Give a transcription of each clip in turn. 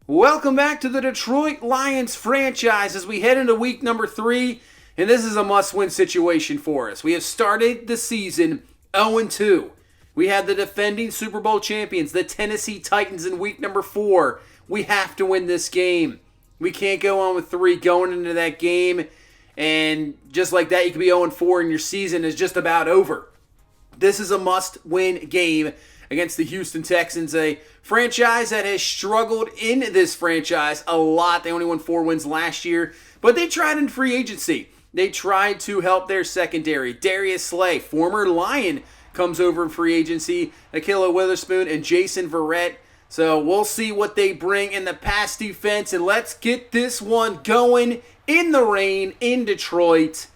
Welcome back to the Detroit Lions franchise as we head into week number 3, and this is a must-win situation for us. We have started the season 0-2. We had the defending Super Bowl champions, the Tennessee Titans, in week number 4. We have to win this game. We can't go on with 3 going into that game, and just like that, you could be 0-4 and your season is just about over. This is a must-win game against the Houston Texans, a franchise that has struggled in this franchise a lot. They only won 4 wins last year, but they tried in free agency. They tried to help their secondary. Darius Slay, former Lion, comes over in free agency. Ahkello Witherspoon and Jason Verrett. So we'll see what they bring in the pass defense, and let's get this one going in the rain in Detroit.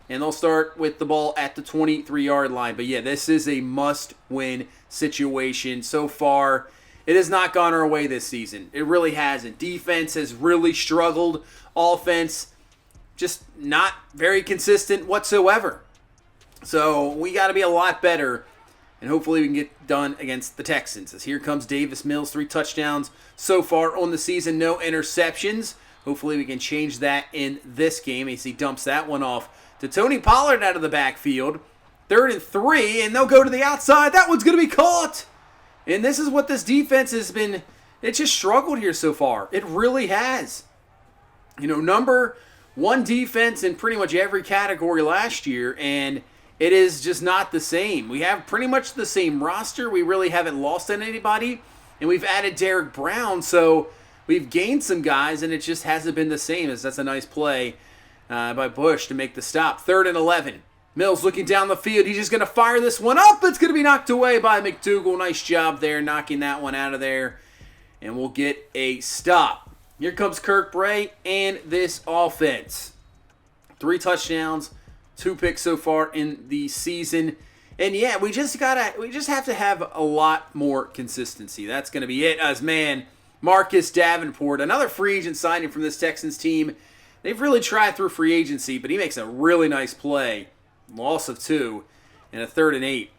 And they'll start with the ball at the 23-yard line. But yeah, this is a must-win situation. So far, it has not gone our way this season. It really hasn't. Defense has really struggled. Offense, just not very consistent whatsoever. So we got to be a lot better. And hopefully we can get done against the Texans. As here comes Davis Mills, 3 touchdowns so far on the season, no interceptions. Hopefully we can change that in this game as he dumps that one off to Tony Pollard out of the backfield. 3rd and 3, and they'll go to the outside. That one's going to be caught. And this is what this defense has been. It's just struggled here so far. It really has. Number 1 defense in pretty much every category last year, and it is just not the same. We have pretty much the same roster. We really haven't lost on anybody, and we've added Derek Brown, so we've gained some guys, and it just hasn't been the same. As that's a nice play by Bush to make the stop. 3rd and 11. Mills looking down the field. He's just going to fire this one up. It's going to be knocked away by McDougal. Nice job there, knocking that one out of there. And we'll get a stop. Here comes Kirk Bray and this offense. 3 touchdowns, 2 picks so far in the season. And yeah, we just have to have a lot more consistency. That's going to be it. As Marcus Davenport, another free agent signing from this Texans team. They've really tried through free agency, but he makes a really nice play. Loss of 2 and a 3rd and 8.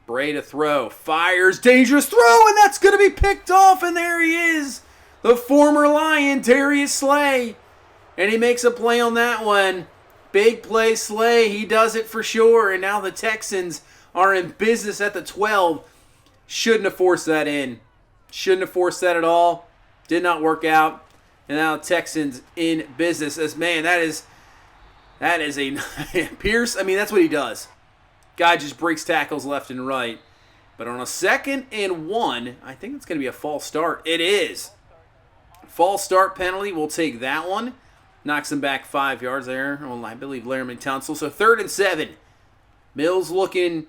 Bray to throw. Fires. Dangerous throw, and that's going to be picked off, and there he is. The former Lion, Darius Slay. And he makes a play on that one. Big play Slay. He does it for sure, and now the Texans are in business at the 12. Shouldn't have forced that in. Shouldn't have forced that at all. Did not work out. And now Texans in business. As that is a Pierce. That's what he does. Guy just breaks tackles left and right. But on a 2nd and 1, I think it's going to be a false start. It is. False start penalty. We'll take that one. Knocks him back 5 yards there. Well, I believe Laramie Tunsil. So 3rd and 7. Mills looking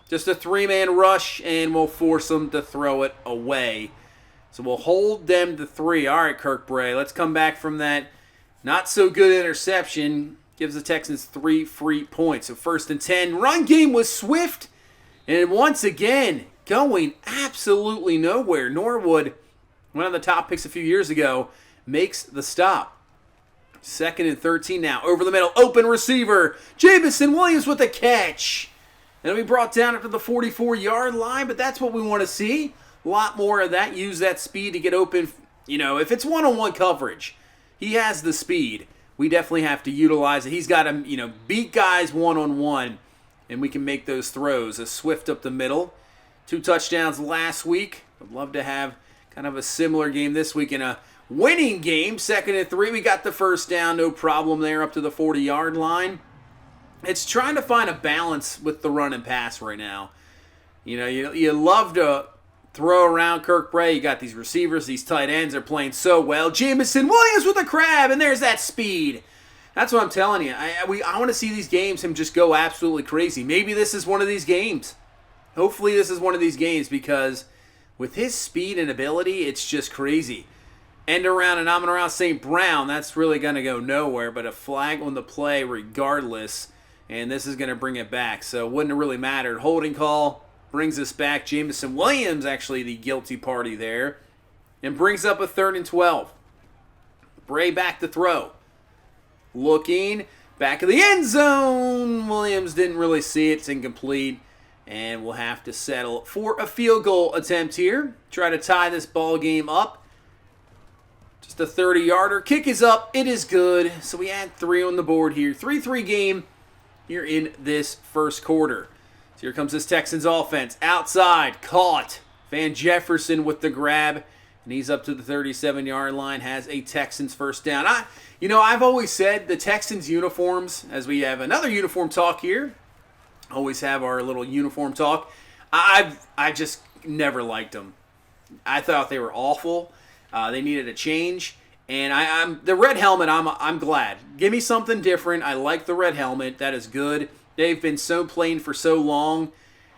just a 3-man rush, and we'll force him to throw it away. So we'll hold them to 3. All right, Kirk Bray, let's come back from that not-so-good interception. Gives the Texans 3 free points. So 1st and 10. Run game was swift. And once again, going absolutely nowhere. Norwood, one of the top picks a few years ago, makes the stop. 2nd and 13 now. Over the middle. Open receiver. Jamison Williams with a catch. And it'll be brought down up to the 44-yard line, but that's what we want to see. A lot more of that. Use that speed to get open. If it's one-on-one coverage, he has the speed. We definitely have to utilize it. He's got to, beat guys one-on-one, and we can make those throws. A Swift up the middle. 2 touchdowns last week. I'd love to have kind of a similar game this week in a winning game. 2nd and 3. We got the first down. No problem there up to the 40-yard line. It's trying to find a balance with the run and pass right now. You love to throw around Kirk Bray. You got these receivers, these tight ends are playing so well. Jamison Williams with a crab, and there's that speed. That's what I'm telling you. I want to see these games, him just go absolutely crazy. Maybe this is one of these games. Hopefully this is one of these games, because with his speed and ability, it's just crazy. End around and Amon-Ra St. Brown, that's really going to go nowhere, but a flag on the play regardless, and this is going to bring it back. So it wouldn't have really mattered. Holding call brings us back. Jamison Williams, actually the guilty party there, and brings up a 3rd and 12. Bray back to throw. Looking, back of the end zone. Williams didn't really see it. It's incomplete. And we'll have to settle for a field goal attempt here. Try to tie this ball game up. Just a 30-yarder. Kick is up. It is good. So we add 3 on the board here. 3-3 game here in this first quarter. So here comes this Texans offense. Outside. Caught. Van Jefferson with the grab. And he's up to the 37-yard line. Has a Texans first down. I've always said the Texans uniforms, as we have another uniform talk here. Always have our little uniform talk. I just never liked them. I thought they were awful. They needed a change, and I'm the red helmet. I'm glad. Give me something different. I like the red helmet. That is good. They've been so plain for so long,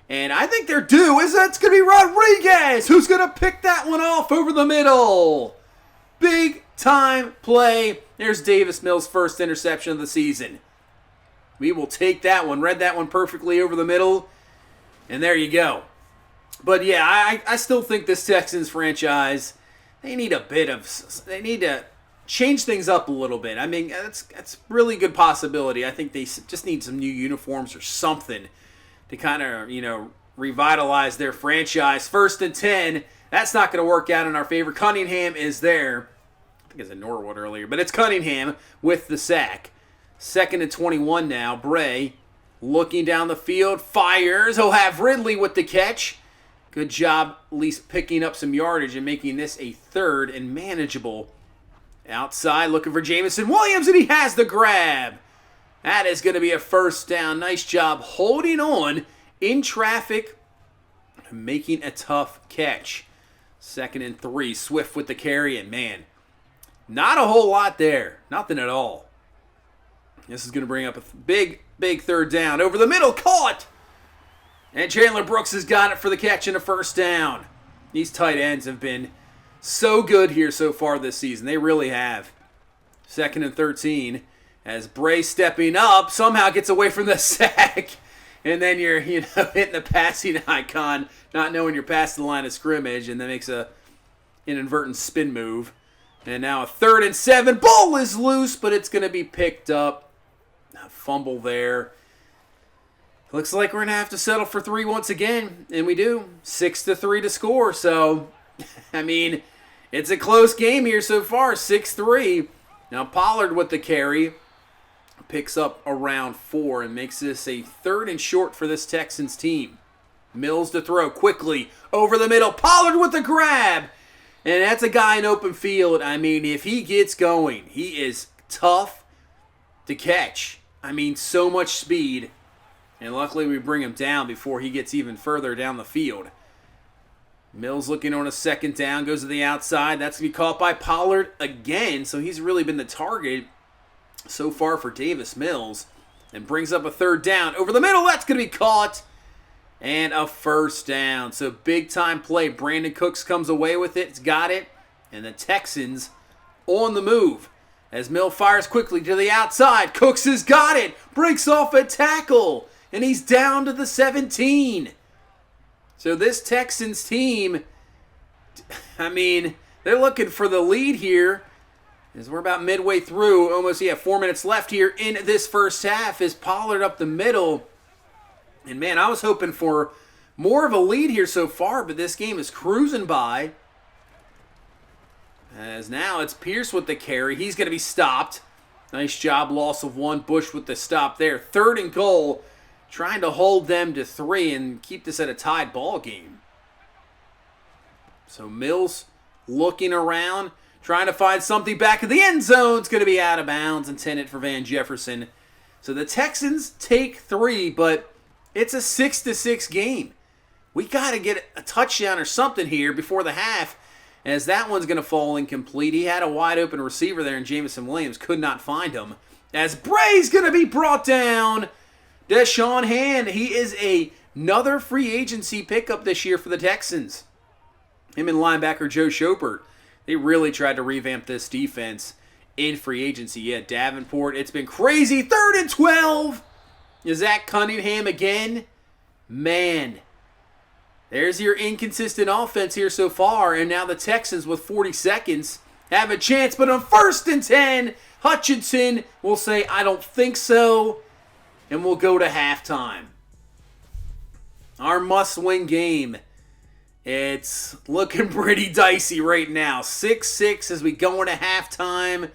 and I think they're due. That's going to be Rodriguez, who's going to pick that one off over the middle. Big time play. There's Davis Mills' first interception of the season. We will take that one. Read that one perfectly over the middle, and there you go. But yeah, I still think this Texans franchise. They need to change things up a little bit. I mean, that's really good possibility. I think they just need some new uniforms or something to kind of, revitalize their franchise. 1st and 10. That's not going to work out in our favor. Cunningham is there. I think it's in Norwood earlier, but it's Cunningham with the sack. 2nd and 21 now. Bray looking down the field. Fires. He'll have Ridley with the catch. Good job at least picking up some yardage and making this a 3rd and manageable. Outside looking for Jamison Williams, and he has the grab. That is going to be a first down. Nice job holding on in traffic and making a tough catch. 2nd and 3. Swift with the carry, and man, not a whole lot there. Nothing at all. This is going to bring up a big 3rd down. Over the middle, caught! And Chandler Brooks has got it for the catch and a first down. These tight ends have been so good here so far this season. They really have. 2nd and 13. As Bray stepping up, somehow gets away from the sack. And then you're, hitting the passing icon, not knowing you're past the line of scrimmage, and then makes an inadvertent spin move. And now a 3rd and 7. Ball is loose, but it's going to be picked up. A fumble there. Looks like we're going to have to settle for 3 once again, and we do. 6-3 to score, so, it's a close game here so far, 6-3. Now Pollard with the carry, picks up around 4 and makes this a 3rd and short for this Texans team. Mills to throw quickly over the middle. Pollard with the grab, and that's a guy in open field. If he gets going, he is tough to catch. So much speed. And luckily we bring him down before he gets even further down the field. Mills looking on a 2nd down, goes to the outside. That's going to be caught by Pollard again. So he's really been the target so far for Davis Mills. And brings up a 3rd down. Over the middle, that's going to be caught. And a first down. So big time play. Brandon Cooks comes away with it. It's got it. And the Texans on the move. As Mill fires quickly to the outside. Cooks has got it. Breaks off a tackle. And he's down to the 17. So this Texans team, they're looking for the lead here. As we're about midway through, almost 4 minutes left here in this first half. Is Pollard up the middle. And man, I was hoping for more of a lead here so far, but this game is cruising by. As now it's Pierce with the carry. He's going to be stopped. Nice job, loss of 1. Bush with the stop there. 3rd and goal. Trying to hold them to 3 and keep this at a tied ball game. So Mills looking around, trying to find something back in the end zone. It's going to be out of bounds, intended for Van Jefferson. So the Texans take 3, but it's a 6-6 game. We got to get a touchdown or something here before the half, as that one's going to fall incomplete. He had a wide open receiver there, and Jamison Williams could not find him. As Bray's going to be brought down. Deshaun Hand, he is another free agency pickup this year for the Texans. Him and linebacker Joe Schobert. They really tried to revamp this defense in free agency. Yeah, Davenport, it's been crazy. 3rd and 12. Is that Cunningham again? Man, there's your inconsistent offense here so far. And now the Texans with 40 seconds have a chance. But on 1st and 10, Hutchinson will say, I don't think so. And we'll go to halftime. Our must-win game It's looking pretty dicey right now. 6-6 as we go into halftime.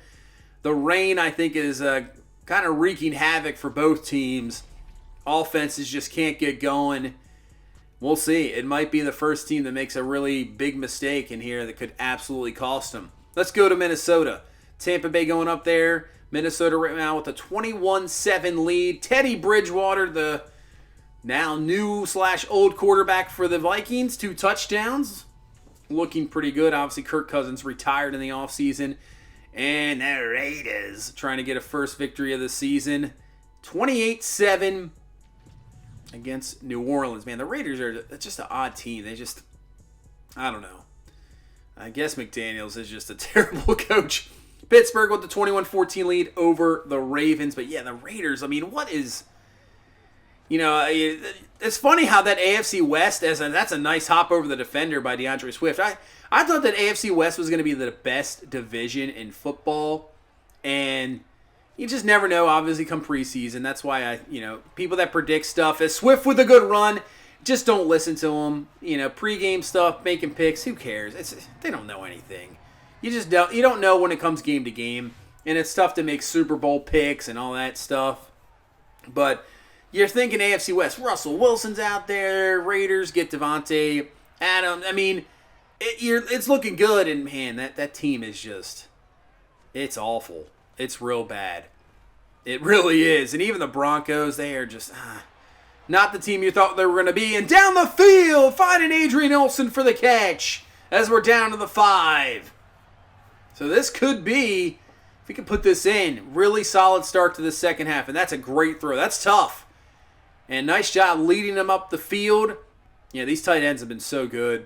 The rain, I think, is kind of wreaking havoc for both teams. Offenses just can't get going. We'll see. It might be the first team that makes a really big mistake in here that could absolutely cost them. Let's go to Minnesota. Tampa Bay going up there. Minnesota right now with a 21-7 lead. Teddy Bridgewater, the now new/old quarterback for the Vikings, 2 touchdowns. Looking pretty good. Obviously, Kirk Cousins retired in the offseason. And the Raiders trying to get a first victory of the season. 28-7 against New Orleans. Man, the Raiders are just an odd team. I don't know. I guess McDaniels is just a terrible coach. Pittsburgh with the 21-14 lead over the Ravens. But yeah, the Raiders, I mean, what is... it's funny how that AFC West, that's a nice hop over the defender by DeAndre Swift. I thought that AFC West was going to be the best division in football, and you just never know, obviously, come preseason. That's why people that predict stuff as Swift with a good run, just don't listen to them. Pregame stuff, making picks, who cares? They don't know anything. You don't know when it comes game to game, and it's tough to make Super Bowl picks and all that stuff. But you're thinking AFC West. Russell Wilson's out there. Raiders get Devontae Adams. I mean, it's looking good. And, man, that team is just... It's awful. It's real bad. It really is. And even the Broncos, they are just... not the team you thought they were going to be. And down the field, finding Adrian Olsen for the catch as we're down to the 5. So this could be, if we can put this in, really solid start to the second half. And that's a great throw. That's tough. And nice job leading them up the field. Yeah, these tight ends have been so good.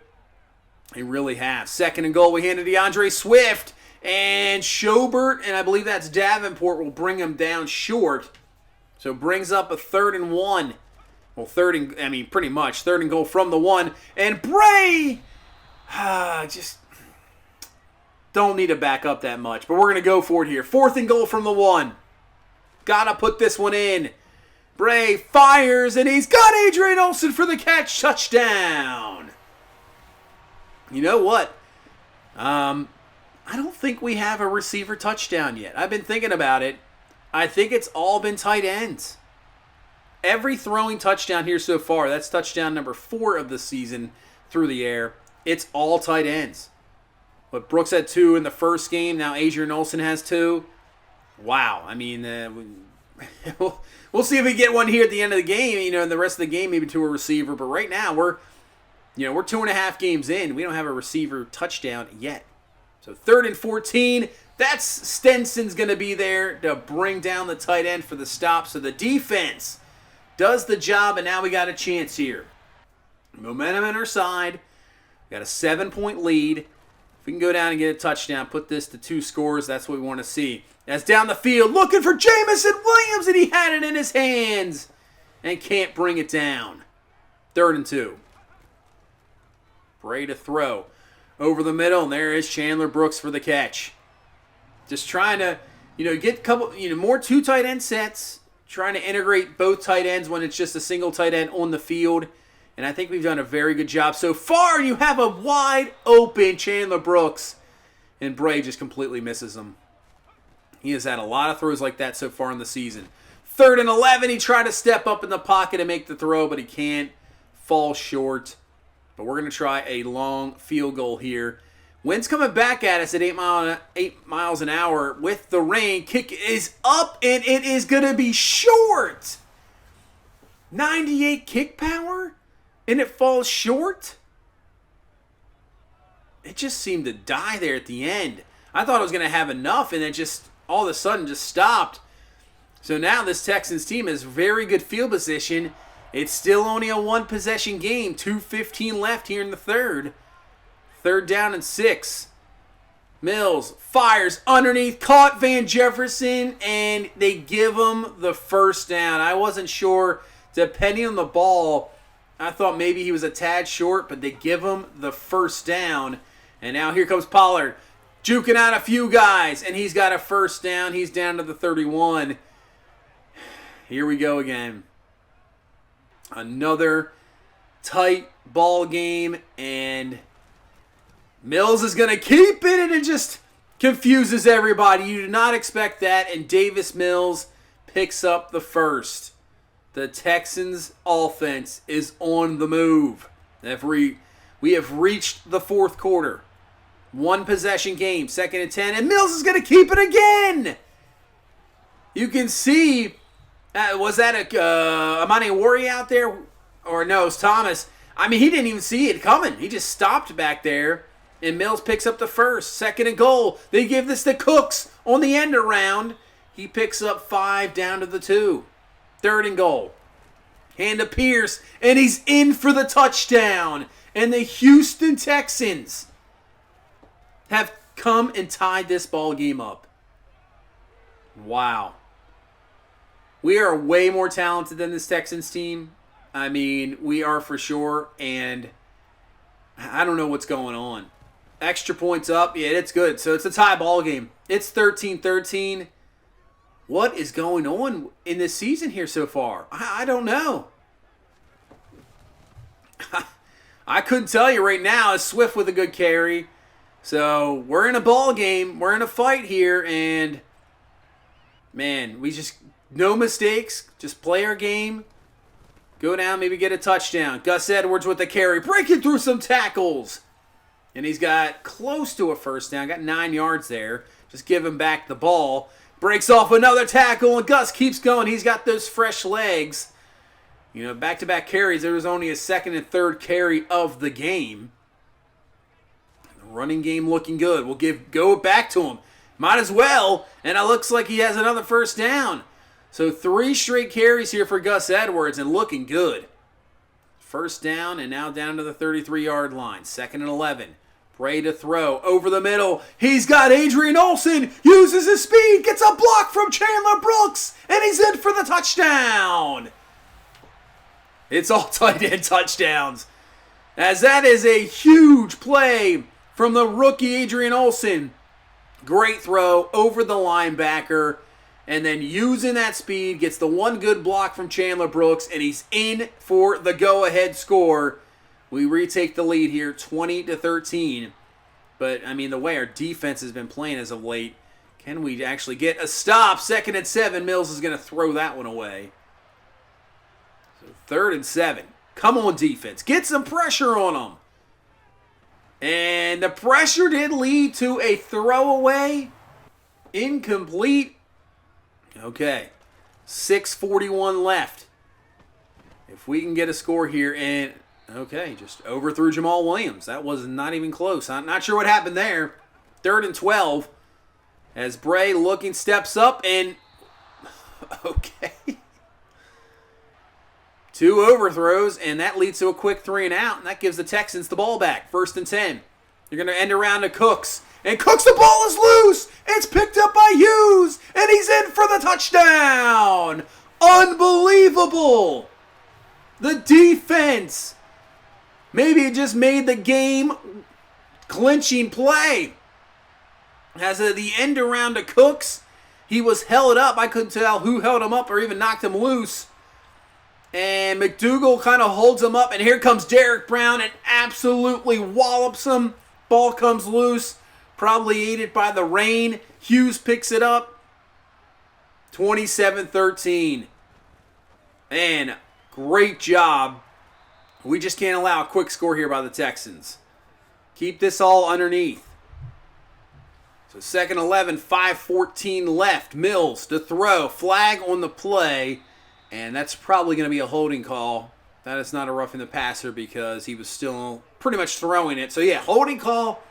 They really have. Second and goal, we hand to DeAndre Swift. And Schobert, and I believe that's Davenport, will bring him down short. So brings up a 3rd and 1. Well, pretty much. 3rd and goal from the 1. And Bray! Just don't need to back up that much. But we're going to go for it here. 4th and goal from the 1. Gotta put this one in. Bray fires, and he's got Adrian Olsen for the catch. Touchdown. You know what? I don't think we have a receiver touchdown yet. I've been thinking about it. I think it's all been tight ends. Every throwing touchdown here so far, that's touchdown number 4 of the season through the air. It's all tight ends. But Brooks had 2 in the first game. Now Adrian Olsen has 2. Wow. I mean, we'll see if we get one here at the end of the game. In the rest of the game, maybe to a receiver. But right now, we're 2.5 games in. We don't have a receiver touchdown yet. So 3rd and 14. That's Stenson's going to be there to bring down the tight end for the stop. So the defense does the job, and now we got a chance here. Momentum on our side. We got a 7-point lead. If we can go down and get a touchdown, put this to 2 scores, that's what we want to see. That's down the field, looking for Jamison Williams, and he had it in his hands and can't bring it down. 3rd and 2. Bray to throw. Over the middle, and there is Chandler Brooks for the catch. Just trying to, get a couple, more 2 tight end sets. Trying to integrate both tight ends when it's just a single tight end on the field. And I think we've done a very good job so far. You have a wide open Chandler Brooks. And Bray just completely misses him. He has had a lot of throws like that so far in the season. 3rd and 11. He tried to step up in the pocket and make the throw, but he can't. Fall short. But we're going to try a long field goal here. Wind's coming back at us at 8 miles an hour with the rain. Kick is up, and it is going to be short. 98 kick power, and it falls short? It just seemed to die there at the end. I thought it was going to have enough, and it just all of a sudden just stopped. So now this Texans team has very good field position. It's still only a 1-possession game. 2:15 left here in the 3rd. 3rd down and 6. Mills fires underneath, caught Van Jefferson, and they give him the first down. I wasn't sure, depending on the ball, I thought maybe he was a tad short, but they give him the first down. And now here comes Pollard, juking out a few guys, and he's got a first down. He's down to the 31. Here we go again. Another tight ball game, and Mills is going to keep it, and it just confuses everybody. You do not expect that, and Davis Mills picks up the first. The Texans' offense is on the move. We have reached the fourth quarter. One possession game, 2nd and 10, and Mills is going to keep it again. You can see, was that Amani Warrior out there? Or no, it's Thomas. I mean, he didn't even see it coming. He just stopped back there, and Mills picks up the first. 2nd and goal. They give this to Cooks on the end around. He picks up 5 down to the 2. 3rd and goal. Hand to Pierce, and he's in for the touchdown. And the Houston Texans have come and tied this ball game up. Wow. We are way more talented than this Texans team. I mean, we are for sure, and I don't know what's going on. Extra points up, yeah, it's good. So it's a tie ball game. It's 13-13. What is going on in this season here so far? I don't know. I couldn't tell you right now. It's Swift with a good carry. So we're in a ball game. We're in a fight here, and man, we just no mistakes. Just play our game. Go down, maybe get a touchdown. Gus Edwards with the carry, breaking through some tackles. And he's got close to a first down. Got 9 yards there. Just give him back the ball. Breaks off another tackle, and Gus keeps going. He's got those fresh legs. You know, back-to-back carries. There was only a 2nd and 3rd carry of the game. The running game looking good. We'll go back to him. Might as well. And it looks like he has another first down. So 3 straight carries here for Gus Edwards and looking good. First down and now down to the 33-yard line. 2nd and 11. Bray to throw over the middle. He's got Adrian Olsen. Uses his speed. Gets a block from Chandler Brooks. And he's in for the touchdown. It's all tight end touchdowns. As that is a huge play from the rookie Adrian Olsen. Great throw over the linebacker. And then using that speed, gets the one good block from Chandler Brooks. And he's in for the go-ahead score. We retake the lead here, 20-13. But, I mean, the way our defense has been playing as of late, can we actually get a stop? 2nd and 7. Mills is going to throw that one away. 3rd and 7. Come on, defense. Get some pressure on them. And the pressure did lead to a throwaway. Incomplete. Okay. 6:41 left. If we can get a score here, and okay, just overthrew Jamal Williams. That was not even close. I'm not sure what happened there. 3rd and 12. As Bray looking steps up and okay. 2 overthrows, and that leads to a quick 3 and out, and that gives the Texans the ball back. 1st and 10. You're going to end around to Cooks. And Cooks, the ball is loose. It's picked up by Hughes, and he's in for the touchdown. Unbelievable. The defense. Maybe it just made the game clinching play. As at the end around to Cooks, he was held up. I couldn't tell who held him up or even knocked him loose. And McDougal kind of holds him up. And here comes Derek Brown and absolutely wallops him. Ball comes loose. Probably aided by the rain. Hughes picks it up. 27-13. Man, great job. We just can't allow a quick score here by the Texans. Keep this all underneath. So 2nd 11, 5:14 left. Mills to throw. Flag on the play. And that's probably going to be a holding call. That is not a roughing the passer because he was still pretty much throwing it. So yeah, holding call.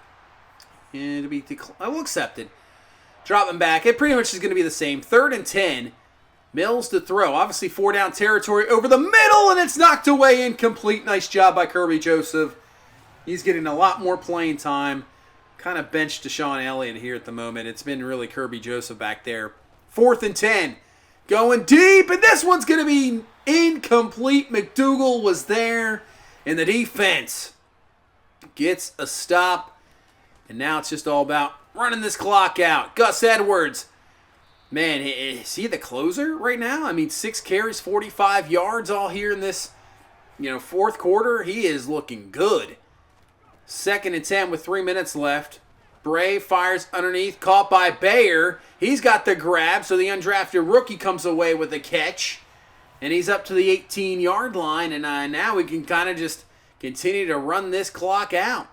And to be I will accept it. Drop him back. It pretty much is going to be the same. 3rd and 10. Mills to throw. Obviously 4 down territory over the middle, and it's knocked away. Incomplete. Nice job by Kirby Joseph. He's getting a lot more playing time. Kind of benched Deshaun Elliott here at the moment. It's been really Kirby Joseph back there. 4th and 10. Going deep, and this one's going to be incomplete. McDougal was there, and the defense gets a stop. And now it's just all about running this clock out. Gus Edwards. Man, is he the closer right now? I mean, 6 carries, 45 yards all here in this fourth quarter, he is looking good. 2nd and 10 with 3 minutes left. Bray fires underneath, caught by Bayer. He's got the grab, so the undrafted rookie comes away with a catch. And he's up to the 18-yard line, and now we can kind of just continue to run this clock out.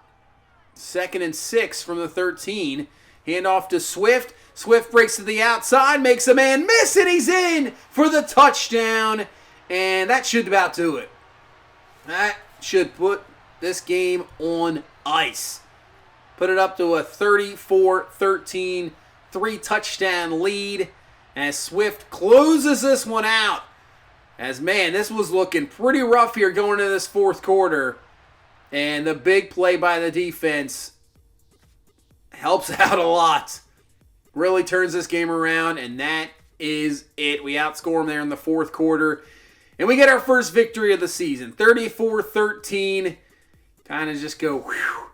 2nd and 6 from the 13. Hand off to Swift. Swift breaks to the outside, makes a man miss, and he's in for the touchdown. And that should about do it. That should put this game on ice. Put it up to a 34-13, 3-touchdown lead as Swift closes this one out. As, man, this was looking pretty rough here going into this fourth quarter. And the big play by the defense helps out a lot. Really turns this game around, and that is it. We outscore them there in the fourth quarter. And we get our first victory of the season. 34-13. Kind of just go, whew.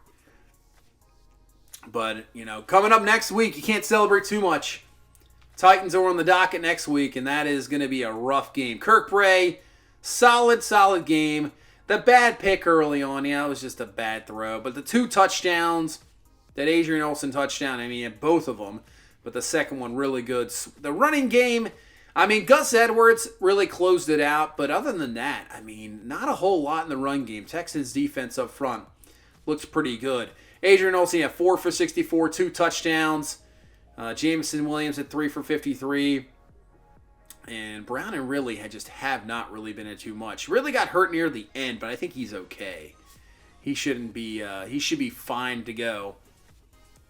But, coming up next week, you can't celebrate too much. Titans are on the docket next week, and that is going to be a rough game. Kirk Bray, solid game. The bad pick early on, it was just a bad throw. But the 2 touchdowns, that Adrian Olsen touchdown, both of them. But the second one, really good. The running game, Gus Edwards really closed it out. But other than that, not a whole lot in the run game. Texans defense up front looks pretty good. Adrian Olsen had 4 for 64, 2 touchdowns. Jameson Williams at 3 for 53. And Brown and Ridley have not really been in too much. Ridley got hurt near the end, but I think he's okay. He should be fine to go.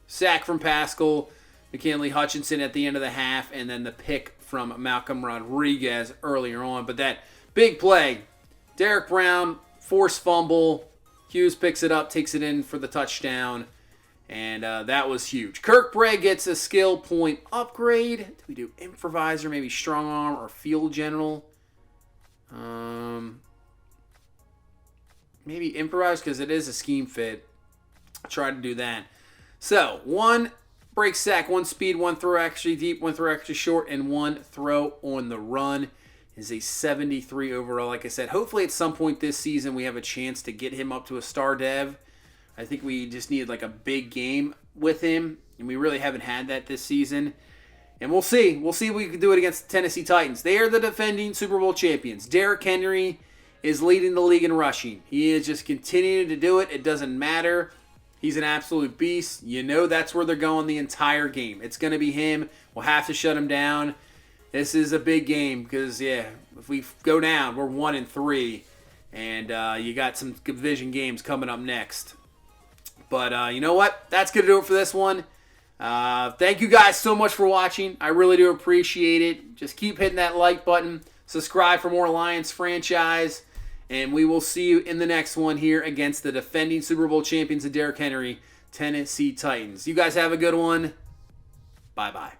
Sack from Pascal, McKinley Hutchinson at the end of the half, and then the pick from Malcolm Rodriguez earlier on. But that big play, Derek Brown, forced fumble. Hughes picks it up, takes it in for the touchdown. And that was huge. Kirk Bray gets a skill point upgrade. Do we do improviser, maybe strong arm, or field general? Maybe improvise because it is a scheme fit. Try to do that. So, 1 break sack, 1 speed, 1 throw actually deep, 1 throw actually short, and 1 throw on the run. Is a 73 overall. Like I said, hopefully at some point this season we have a chance to get him up to a star dev. I think we just needed a big game with him, and we really haven't had that this season. And we'll see. We'll see if we can do it against the Tennessee Titans. They are the defending Super Bowl champions. Derrick Henry is leading the league in rushing. He is just continuing to do it. It doesn't matter. He's an absolute beast. That's where they're going the entire game. It's going to be him. We'll have to shut him down. This is a big game because, if we go down, we're 1-3. And you got some division games coming up next. But you know what? That's going to do it for this one. Thank you guys so much for watching. I really do appreciate it. Just keep hitting that like button. Subscribe for more Lions franchise. And we will see you in the next one here against the defending Super Bowl champions of Derrick Henry, Tennessee Titans. You guys have a good one. Bye-bye.